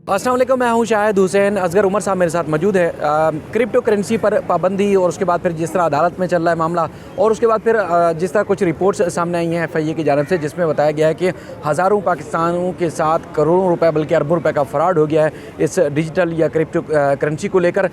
अस्सलाम वालेकुम, मैं हूं शाहिद हुसैन। असगर उमर साहब मेरे साथ मौजूद है। क्रिप्टो करेंसी पर पाबंदी और उसके बाद फिर जिस तरह अदालत में चल रहा है मामला, और उसके बाद फिर जिस तरह कुछ रिपोर्ट्स सामने आई हैं FIA की जानिब से, जिसमें बताया गया है कि हज़ारों पाकिस्तानियों के साथ करोड़ों रुपए बल्कि अरबों रुपए का फ्रॉड हो गया है इस डिजिटल या क्रिप्टो करेंसी को लेकर।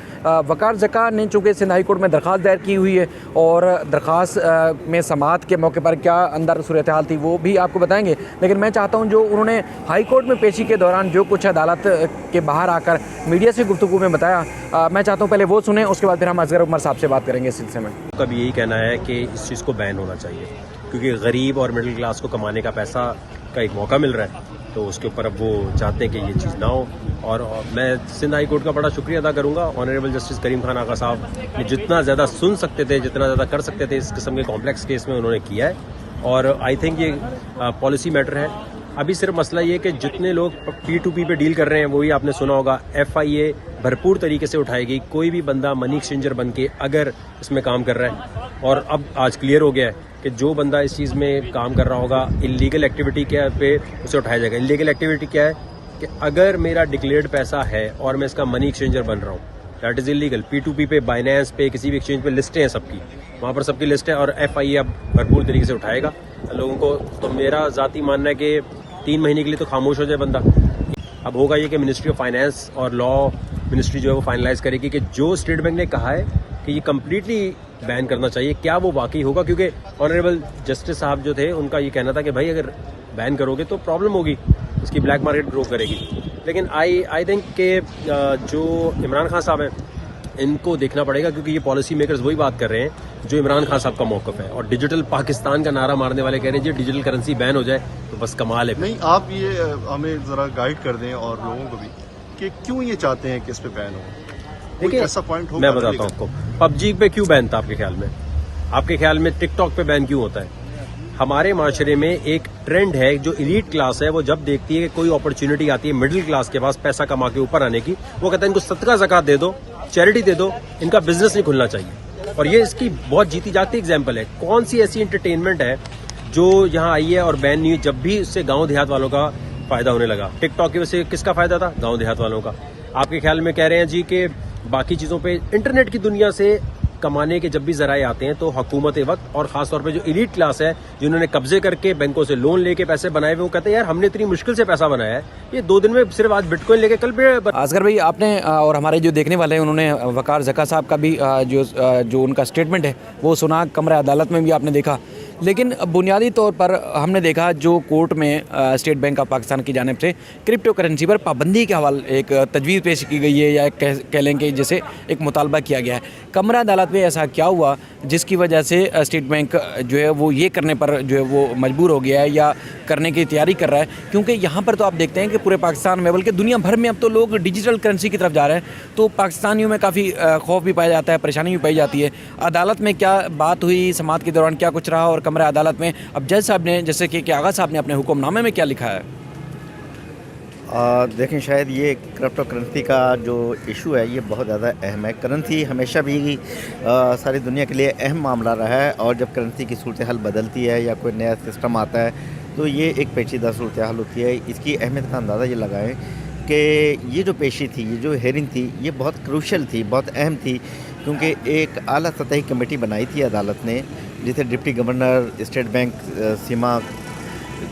वकार ज़का ने चूँकि सिंध हाई कोर्ट में दरख्वास्त दायर की हुई है और दरख्वास्त में समाअत के मौके पर क्या अंदर सूरत हाल थी वो भी आपको बताएंगे। लेकिन मैं चाहता हूँ जो उन्होंने हाई कोर्ट में पेशी के दौरान जो कुछ अदालत के बाहर आकर मीडिया से गुफ्तगू में बताया, मैं चाहता हूँ पहले वो सुने, उसके बाद फिर हम असगर उमर साहब से बात करेंगे इस सिलसिले में। का भी यही कहना है कि इस चीज़ को बैन होना चाहिए, क्योंकि गरीब और मिडिल क्लास को कमाने का पैसा का एक मौका मिल रहा है, तो उसके ऊपर अब वो चाहते हैं कि ये चीज़ ना हो। और मैं सिंध हाई कोर्ट का बड़ा शुक्रिया अदा करूँगा। ऑनरेबल जस्टिस करीम खान आगा साहब ने जितना ज़्यादा सुन सकते थे, जितना ज़्यादा कर सकते थे इस किस्म के कॉम्प्लेक्स केस में उन्होंने किया है। और आई थिंक ये पॉलिसी मैटर है। अभी सिर्फ मसला ये कि जितने लोग P2P पे डील कर रहे हैं, वही आपने सुना होगा, FIA भरपूर तरीके से उठाएगी। कोई भी बंदा मनी एक्सचेंजर बन के अगर इसमें काम कर रहा है, और अब आज क्लियर हो गया है कि जो बंदा इस चीज़ में काम कर रहा होगा, इलीगल एक्टिविटी क्या पे उसे उठाया जाएगा। इलीगल एक्टिविटी क्या है कि अगर मेरा डिक्लेयर्ड पैसा है और मैं इसका मनी एक्सचेंजर बन रहा हूँ, दैट इज़ इलीगल। P2P पे, बाइनेंस पे, किसी भी एक्सचेंज पे लिस्टें हैं सबकी, वहाँ पर सबकी लिस्ट है, और FIA अब भरपूर तरीके से उठाएगा लोगों को। तो मेरा ज़ाती मानना है कि 3 महीने के लिए तो खामोश हो जाए बंदा। अब होगा ये कि मिनिस्ट्री ऑफ फाइनेंस और लॉ मिनिस्ट्री जो है वो फाइनलाइज करेगी कि जो स्टेट बैंक ने कहा है कि ये कम्प्लीटली बैन करना चाहिए, क्या वो वाकई होगा। क्योंकि ऑनरेबल जस्टिस साहब जो थे, उनका ये कहना था कि भाई अगर बैन करोगे तो प्रॉब्लम होगी, इसकी ब्लैक मार्केट ग्रो करेगी। लेकिन आई थिंक कि जो इमरान खान साहब हैं, इनको देखना पड़ेगा, क्योंकि ये पॉलिसी मेकर्स वही बात कर रहे हैं जो इमरान खान साहब का मौक़िफ़ है। और डिजिटल पाकिस्तान का नारा मारने वाले कह रहे हैं जी डिजिटल करेंसी बैन हो जाए तो बस कमाल है। नहीं, आप ये हमें ज़रा गाइड कर दें और लोगों को भी कि क्यों ये चाहते हैं कि इस पे बैन हो। देखिए, ऐसा पॉइंट हो, मैं बताता हूँ आपको। PUBG पे क्यों बैन था आपके ख्याल में? आपके ख्याल में टिकटॉक पे बैन क्यों होता है? हमारे माशरे में एक ट्रेंड है, जो एलीट क्लास है वो जब देखती है कि कोई अपॉर्चुनिटी आती है मिडिल क्लास के पास पैसा कमा के ऊपर आने की, वो कहता है इनको सदका ज़कात दे दो, चैरिटी दे दो, इनका बिजनेस नहीं खुलना चाहिए। और ये इसकी बहुत जीती जागती एग्जाम्पल है। कौन सी ऐसी एंटरटेनमेंट है जो यहाँ आई है और बैन नहीं हुई, जब भी उससे गाँव देहात वालों का फायदा होने लगा। टिकटॉक की वजह से किसका फायदा था? गाँव देहात वालों का। आपके ख्याल में कह रहे हैं जी कि बाकी चीज़ों पे इंटरनेट की दुनिया से कमाने के जब भी जराए आते हैं तो हुकूमत वक्त और खास तौर पे जो एलीट क्लास है, जिन्होंने कब्जे करके बैंकों से लोन लेके पैसे बनाए हुए, वो कहते हैं यार हमने इतनी मुश्किल से पैसा बनाया है, ये 2 दिन में सिर्फ आज बिटकॉइन लेके कल पे। असगर भाई, आपने और हमारे जो देखने वाले हैं उन्होंने वकार ज़का साहब का भी जो उनका स्टेटमेंट है वो सुना, कमरा अदालत में भी आपने देखा। लेकिन बुनियादी तौर पर हमने देखा जो कोर्ट में स्टेट बैंक ऑफ पाकिस्तान की जानिब से क्रिप्टो करेंसी पर पाबंदी के हवाले एक तजवीज़ पेश की गई है, या कह लें कि जैसे एक मुतालबा किया गया है। कमरा अदालत में ऐसा क्या हुआ जिसकी वजह से स्टेट बैंक जो है वो ये करने पर जो है वो मजबूर हो गया है या करने की तैयारी कर रहा है? क्योंकि यहाँ पर तो आप देखते हैं कि पूरे पाकिस्तान में, बल्कि दुनिया भर में अब तो लोग डिजिटल करेंसी की तरफ जा रहे हैं, तो पाकिस्तानियों में काफ़ी खौफ भी पाया जाता है, परेशानी भी पाई जाती है। अदालत में क्या बात हुई, समाअत के दौरान क्या कुछ रहा, और कमरा अदालत में अब जज साहब ने, जैसे कि आगा साहब ने अपने हुक्मनामे में क्या लिखा है? देखें, शायद ये क्रिप्टो करेंसी का जो इशू है ये बहुत ज़्यादा अहम है। करेंसी हमेशा भी सारी दुनिया के लिए अहम मामला रहा है, और जब करेंसी की सूरत हाल बदलती है या कोई नया सिस्टम आता है तो ये एक पेचीदा सूरत हाल होती है। इसकी अहमियत का अंदाज़ा ये लगाएं कि ये जो पेशी थी, ये जो हेयरिंग थी, ये बहुत क्रूशल थी, बहुत अहम थी, क्योंकि एक आला सतही कमेटी बनाई थी अदालत ने, जिसे डिप्टी गवर्नर स्टेट बैंक सीमा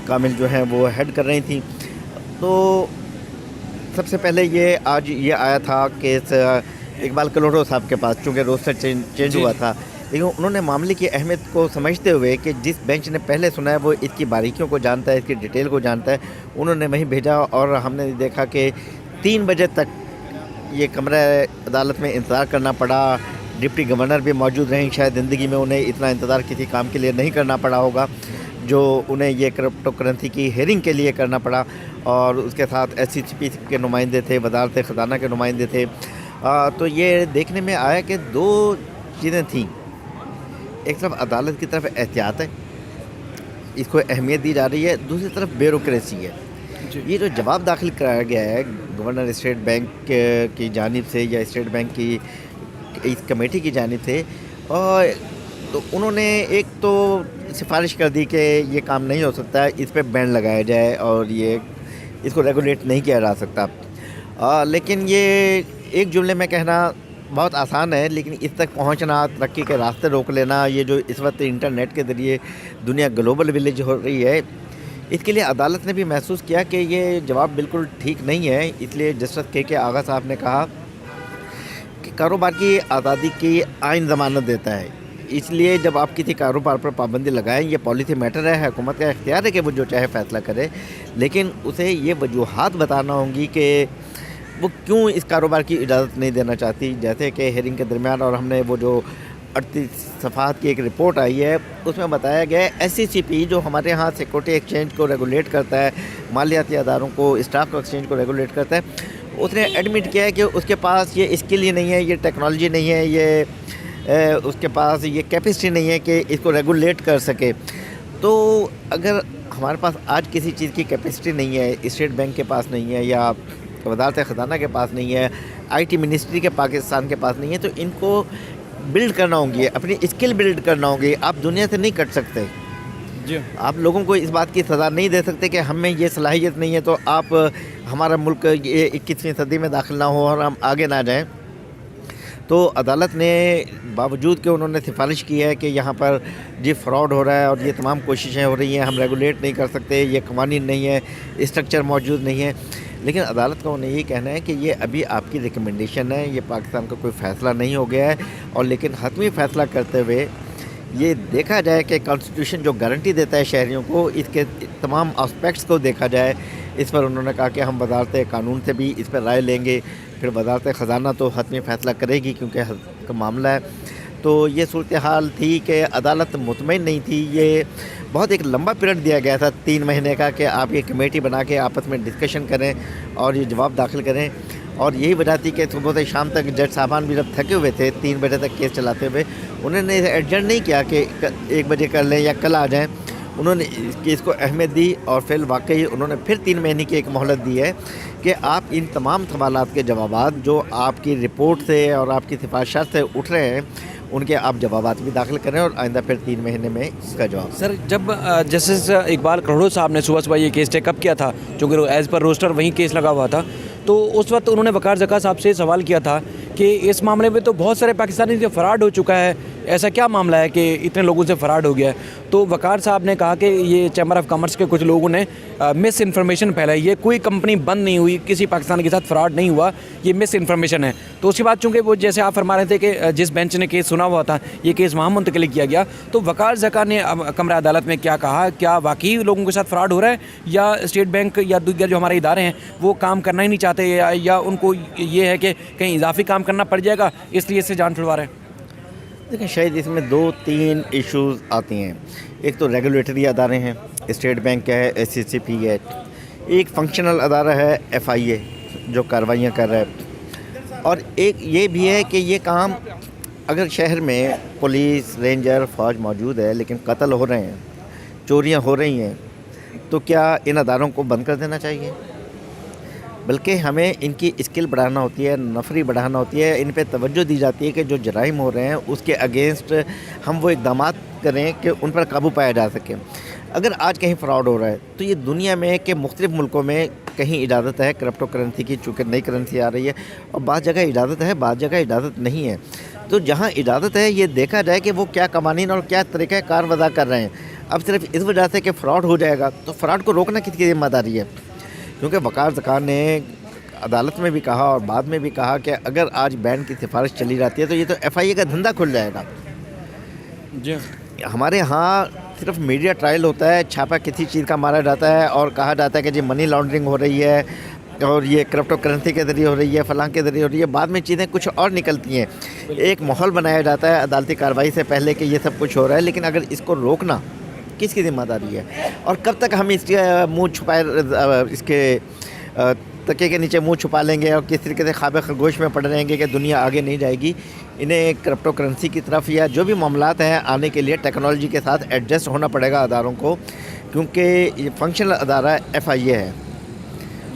कामिल जो हैं वो हेड कर रही थी। तो सबसे पहले ये आज ये आया था केस इकबाल कलोडो साहब के पास, चूँकि रोस्टर चेंज हुआ था, लेकिन उन्होंने मामले की अहमियत को समझते हुए कि जिस बेंच ने पहले सुना है वो इसकी बारीकियों को जानता है, इसकी डिटेल को जानता है, उन्होंने वहीं भेजा। और हमने देखा कि 3 बजे तक ये कमरा अदालत में इंतज़ार करना पड़ा। डिप्टी गवर्नर भी मौजूद रहीं, शायद ज़िंदगी में उन्हें इतना इंतज़ार किसी काम के लिए नहीं करना पड़ा होगा जो उन्हें ये क्रिप्टो करेंसी की हेयरिंग के लिए करना पड़ा। और उसके साथ SCCP के नुमाइंदे थे, वज़ारत ख़ज़ाना के नुमाइंदे थे। तो ये देखने में आया कि 2 चीज़ें थीं। एक तरफ अदालत की तरफ एहतियात है, इसको अहमियत दी जा रही है, दूसरी तरफ ब्यूरोक्रेसी है। ये जो जवाब दाखिल कराया गया है गवर्नर स्टेट बैंक की जानिब से या स्टेट बैंक की इस कमेटी की जानिब से, और तो उन्होंने एक तो सिफारिश कर दी कि ये काम नहीं हो सकता, इस पे बैन लगाया जाए और ये इसको रेगुलेट नहीं किया जा सकता। لیکن یہ ایک جملے میں کہنا بہت آسان ہے، لیکن اس تک پہنچنا، ترقی کے راستے روک لینا، یہ جو اس وقت انٹرنیٹ کے ذریعے دنیا گلوبل ولیج ہو رہی ہے، اس کے لیے عدالت نے بھی محسوس کیا کہ یہ جواب بالکل ٹھیک نہیں ہے۔ اس لیے جسٹس کے آغا صاحب نے کہا کہ کاروبار کی آزادی کی آئین ضمانت دیتا ہے، اس لیے جب آپ کسی کاروبار پر پابندی لگائیں، یہ پالیسی میٹر ہے، حکومت کا اختیار ہے کہ وہ جو چاہے فیصلہ کرے، لیکن اسے یہ وجوہات بتانا ہوں گی کہ وہ کیوں اس کاروبار کی اجازت نہیں دینا چاہتی۔ جیسے کہ ہیرنگ کے درمیان، اور ہم نے وہ جو 38 صفحات کی ایک رپورٹ آئی ہے، اس میں بتایا گیا ہے SCCP جو ہمارے ہاں سیکورٹی ایکسچینج کو ریگولیٹ کرتا ہے، مالیاتی اداروں کو، اسٹاک ایکسچینج کو ریگولیٹ کرتا ہے، اس نے ایڈمٹ کیا ہے کہ اس کے پاس یہ اسکل ہی نہیں ہے، یہ ٹیکنالوجی نہیں ہے، یہ اس کے پاس یہ کیپیسٹی نہیں ہے کہ اس کو ریگولیٹ کر سکے۔ تو اگر ہمارے پاس آج کسی چیز کی کیپیسٹی نہیں ہے، اسٹیٹ بینک کے پاس نہیں ہے، یا وزارت خزانہ کے پاس نہیں ہے، IT منسٹری کے پاکستان کے پاس نہیں ہے، تو ان کو بلڈ کرنا ہوں گی، اپنی اسکل بلڈ کرنا ہوں گی۔ آپ دنیا سے نہیں کٹ سکتے، جی آپ لوگوں کو اس بات کی سزا نہیں دے سکتے کہ ہم میں یہ صلاحیت نہیں ہے تو آپ ہمارا ملک یہ 21ویں صدی میں داخل نہ ہو اور ہم آگے نہ جائیں۔ تو عدالت نے باوجود کہ انہوں نے سفارش کی ہے کہ یہاں پر جی فراڈ ہو رہا ہے اور یہ تمام کوششیں ہو رہی ہیں، ہم ریگولیٹ نہیں کر سکتے، یہ قوانین نہیں ہے، اسٹرکچر موجود نہیں ہے، لیکن عدالت کا انہیں یہ کہنا ہے کہ یہ ابھی آپ کی ریکمنڈیشن ہے، یہ پاکستان کا کوئی فیصلہ نہیں ہو گیا ہے، اور لیکن حتمی فیصلہ کرتے ہوئے یہ دیکھا جائے کہ کانسٹیٹیوشن جو گارنٹی دیتا ہے شہریوں کو، اس کے تمام اسپیکٹس کو دیکھا جائے۔ اس پر انہوں نے کہا کہ ہم وزارت قانون سے بھی اس پر رائے لیں گے، پھر وزارت خزانہ تو حتمی فیصلہ کرے گی کیونکہ کا معاملہ ہے۔ تو یہ صورتحال تھی کہ عدالت مطمئن نہیں تھی، یہ بہت ایک لمبا پیریڈ دیا گیا تھا 3 مہینے کا کہ آپ یہ کمیٹی بنا کے آپس میں ڈسکشن کریں اور یہ جواب داخل کریں، اور یہی وجہ تھی کہ صبح سے شام تک جج صاحبان بھی جب تھکے ہوئے تھے 3 بجے تک کیس چلاتے ہوئے، انہوں نے ایڈجسٹ نہیں کیا کہ 1 بجے کر لیں یا کل آ جائیں، انہوں نے اس کیس کو اہمیت دی، اور پھر واقعی انہوں نے پھر 3 مہینے کی ایک مہلت دی ہے کہ آپ ان تمام سوالات کے جوابات جو آپ کی رپورٹ سے اور آپ کی سفارشات سے اٹھ رہے ہیں، ان کے آپ جوابات بھی داخل کریں، اور آئندہ پھر 3 مہینے میں اس کا جواب۔ سر جب جسٹس اقبال کروڑو صاحب نے صبح یہ کیس ٹیک اپ کیا تھا، چونکہ ایز پر روسٹر وہیں کیس لگا ہوا تھا، تو اس وقت انہوں نے وقار زکا صاحب سے سوال کیا تھا کہ اس معاملے میں تو بہت سارے پاکستانی سے فراڈ ہو چکا ہے، ایسا کیا معاملہ ہے کہ اتنے لوگوں سے فراڈ ہو گیا ہے؟ تو وقار صاحب نے کہا کہ یہ چیمبر آف کامرس کے کچھ لوگوں نے مس انفارمیشن پھیلائی ہے، کوئی کمپنی بند نہیں ہوئی، کسی پاکستانی کے ساتھ فراڈ نہیں ہوا، یہ مس انفارمیشن ہے۔ تو اس کے بعد چونکہ وہ جیسے آپ فرما رہے تھے کہ جس بینچ نے کیس سنا ہوا تھا یہ کیس وہاں منتقل کیا گیا، تو وقار زکا نے کمرہ عدالت میں کیا کہا؟ کیا واقعی لوگوں کے ساتھ فراڈ ہو رہا ہے، یا اسٹیٹ بینک یا دیگر جو ہمارے ادارے ہیں وہ کام کرنا ہی نہیں چاہتے، یا ان کو یہ ہے کہ کہیں اضافی کام کرنا پڑ جائے گا اس لیے اس سے جان چھڑوا رہے ہیں؟ دیکھیں، شاید اس میں 2-3 ایشوز آتی ہیں۔ ایک تو ریگولیٹری ادارے ہیں، اسٹیٹ بینک ہے، SCCP ہے، ایک فنکشنل ادارہ ہے FIA جو کارروائیاں کر رہا ہے، اور ایک یہ بھی ہے کہ یہ کام اگر شہر میں پولیس، رینجر، فوج موجود ہے لیکن قتل ہو رہے ہیں، چوریاں ہو رہی ہیں، تو کیا ان اداروں کو بند کر دینا چاہیے؟ بلکہ ہمیں ان کی اسکل بڑھانا ہوتی ہے، نفری بڑھانا ہوتی ہے، ان پہ توجہ دی جاتی ہے کہ جو جرائم ہو رہے ہیں اس کے اگینسٹ ہم وہ اقدامات کریں کہ ان پر قابو پایا جا سکے۔ اگر آج کہیں فراڈ ہو رہا ہے تو یہ دنیا میں کہ مختلف ملکوں میں کہیں اجازت ہے کرپٹو کرنسی کی، چونکہ نئی کرنسی آ رہی ہے، اور بعض جگہ اجازت ہے، بعض جگہ اجازت نہیں ہے۔ تو جہاں اجازت ہے یہ دیکھا جائے کہ وہ کیا قوانین اور کیا طریقہ کار وضع کر رہے ہیں۔ اب صرف اس وجہ سے کہ فراڈ ہو جائے گا تو فراڈ کو روکنا کس کی ذمہ داری ہے؟ کیونکہ وقار زکا نے عدالت میں بھی کہا اور بعد میں بھی کہا کہ اگر آج بین کی سفارش چلی جاتی ہے تو یہ تو FIA کا دھندا کھل جائے گا۔ جی ہمارے ہاں صرف میڈیا ٹرائل ہوتا ہے، چھاپا کسی چیز کا مارا جاتا ہے اور کہا جاتا ہے کہ جی منی لانڈرنگ ہو رہی ہے اور یہ کرپٹو کرنسی کے ذریعے ہو رہی ہے، فلاں کے ذریعے ہو رہی ہے، بعد میں چیزیں کچھ اور نکلتی ہیں۔ ایک ماحول بنایا جاتا ہے عدالتی کارروائی سے پہلے کہ یہ سب کچھ ہو رہا ہے، لیکن اگر اس کو روکنا کس کی ذمہ داری ہے؟ اور کب تک ہم اس کے منہ چھپائے، اس کے تکیے کے نیچے منہ چھپا لیں گے اور کس طریقے سے خواب خرگوش میں پڑ رہیں گے کہ دنیا آگے نہیں جائے گی؟ انہیں کرپٹو کرنسی کی طرف یا جو بھی معاملات ہیں آنے کے لیے ٹیکنالوجی کے ساتھ ایڈجسٹ ہونا پڑے گا اداروں کو، کیونکہ یہ فنکشنل ادارہ FIA ہے۔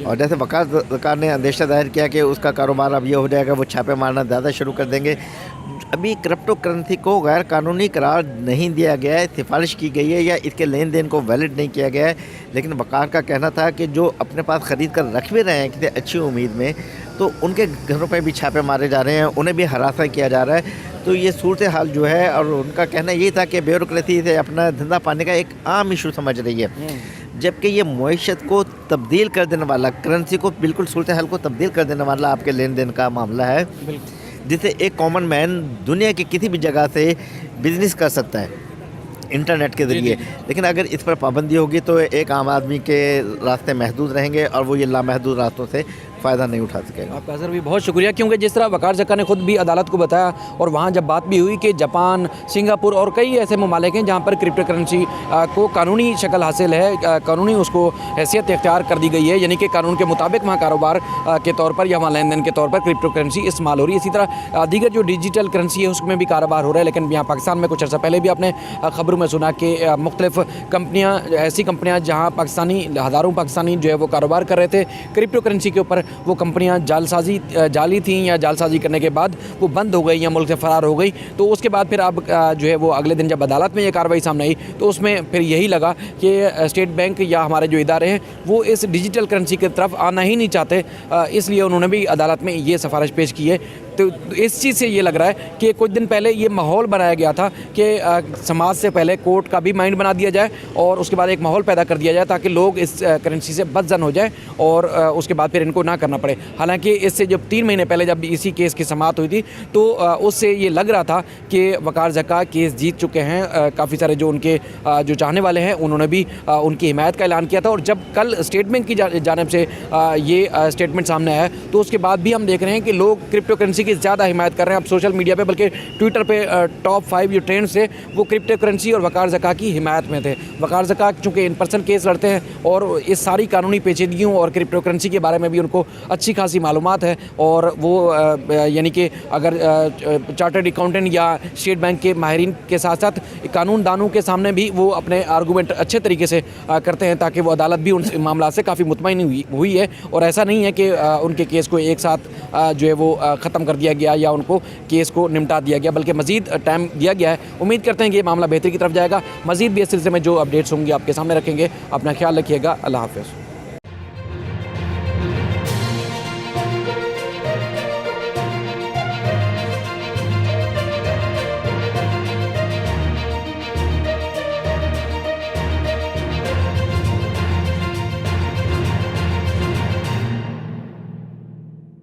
اور جیسے وقار زکا نے اندیشہ ظاہر کیا کہ اس کا کاروبار اب یہ ہو جائے گا، وہ چھاپے مارنا زیادہ شروع کر دیں گے، अभी क्रिप्टो करेंसी को गैर कानूनी करार नहीं दिया गया है, सिफारिश की गई है या इसके लेन देन को वैलिड नहीं किया गया है, लेकिन वकार का कहना था कि जो अपने पास ख़रीद कर रख भी रहे हैं किसी अच्छी उम्मीद में, तो उनके घरों पर भी छापे मारे जा रहे हैं, उन्हें भी हरासा किया जा रहा है। तो ये सूरत हाल जो है, और उनका कहना ये था कि ब्यूरोक्रेसी से अपना धंधा पाने का एक आम इशू समझ रही है, जबकि ये मईशत को तब्दील कर देने वाला, करेंसी को बिल्कुल सूरत हाल को तब्दील कर देने वाला आपके लेन देन का मामला है, जिससे एक कॉमन मैन दुनिया की किसी भी जगह से बिजनेस कर सकता है इंटरनेट के ज़रिए। लेकिन अगर इस पर पाबंदी होगी तो एक आम आदमी के रास्ते महदूद रहेंगे और वो ये लामहदूद रास्तों से फ़ायदा नहीं उठा सकेगा। आपका सर भी बहुत शुक्रिया, क्योंकि जिस तरह वकार जक्का ने खुद भी अदालत को बताया और वहाँ जब बात भी हुई कि जापान, सिंगापुर और कई ऐसे ममालिक हैं जहाँ पर क्रिप्टो करेंसी को कानूनी शक्ल हासिल है, कानूनी उसको हैसियत इख्तियार कर दी गई है, यानी कि कानून के मुताबिक वहाँ कारोबार के तौर पर या वहाँ लेन देन के तौर पर क्रिप्टो करेंसी इस्तेमाल हो रही है। इसी तरह दीगर जो डिजिटल करेंसी है उसमें भी कारोबार हो रहा है, लेकिन यहाँ पाकिस्तान में कुछ अर्सा पहले भी आपने खबरों में सुना कि मुख्तलिफ कंपनियाँ, ऐसी कंपनियाँ जहाँ पाकिस्तानी, हज़ारों पाकिस्तानी जो है वो कारोबार कर रहे थे क्रिप्टो करेंसी के ऊपर, वो कंपनियां जाली थी या जालसाजी करने के बाद वो बंद हो गई या मुल्क से फ़रार हो गई। तो उसके बाद फिर अब जो है वो अगले दिन जब अदालत में ये कार्रवाई सामने आई तो उसमें फिर यही लगा कि स्टेट बैंक या हमारे जो इदारे हैं वो इस डिजिटल करेंसी की तरफ आना ही नहीं चाहते, इसलिए उन्होंने भी अदालत में ये सिफारिश पेश की है। तो इस चीज़ से ये लग रहा है कि कुछ दिन पहले ये माहौल बनाया गया था कि समाज से पहले कोर्ट का भी माइंड बना दिया जाए और उसके बाद एक माहौल पैदा कर दिया जाए ताकि लोग इस करेंसी से बदजन हो जाए और उसके बाद फिर इनको ना करना पड़े। हालांकि इससे जब 3 महीने पहले जब इसी केस की समाअत हुई थी तो उससे ये लग रहा था कि वकार जक्का केस जीत चुके हैं। काफ़ी सारे जो उनके जो चाहने वाले हैं उन्होंने भी उनकी हिमायत का ऐलान किया था, और जब कल स्टेट बैंक की जानिब से ये स्टेटमेंट सामने आया तो उसके बाद भी हम देख रहे हैं कि लोग क्रिप्टो करेंसी की ज़्यादा हिमायत कर रहे हैं। अब सोशल मीडिया पे बल्कि ट्विटर पे टॉप 5 जो ट्रेंड्स थे वो क्रिप्टो करेंसी और वकार जक्का की हिमायत में थे। वकार जक्का चूँकि इन पर्सन केस लड़ते हैं और इस सारी कानूनी पेचीदगियों और क्रिप्टो करेंसी के बारे में भी उनको अच्छी खासी मालूमात है, और वो यानी कि अगर चार्टर्ड अकाउंटेंट या स्टेट बैंक के माहिरीन के साथ साथ कानून दानों के सामने भी वो अपने आर्गूमेंट अच्छे तरीके से करते हैं ताकि वो अदालत भी उन मामला से काफ़ी मुतमईन हुई है। और ऐसा नहीं है कि उनके केस को एक साथ जो है वो ख़त्म कर दिया गया या उनको केस को निपटा दिया गया, बल्कि मज़ीद टाइम दिया गया है। उम्मीद करते हैं कि ये मामला बेहतरी की तरफ जाएगा। मज़ीद भी इस सिलसिले में जो अपडेट्स होंगी आपके सामने रखेंगे। अपना ख्याल रखिएगा। अल्लाह हाफ़िज़।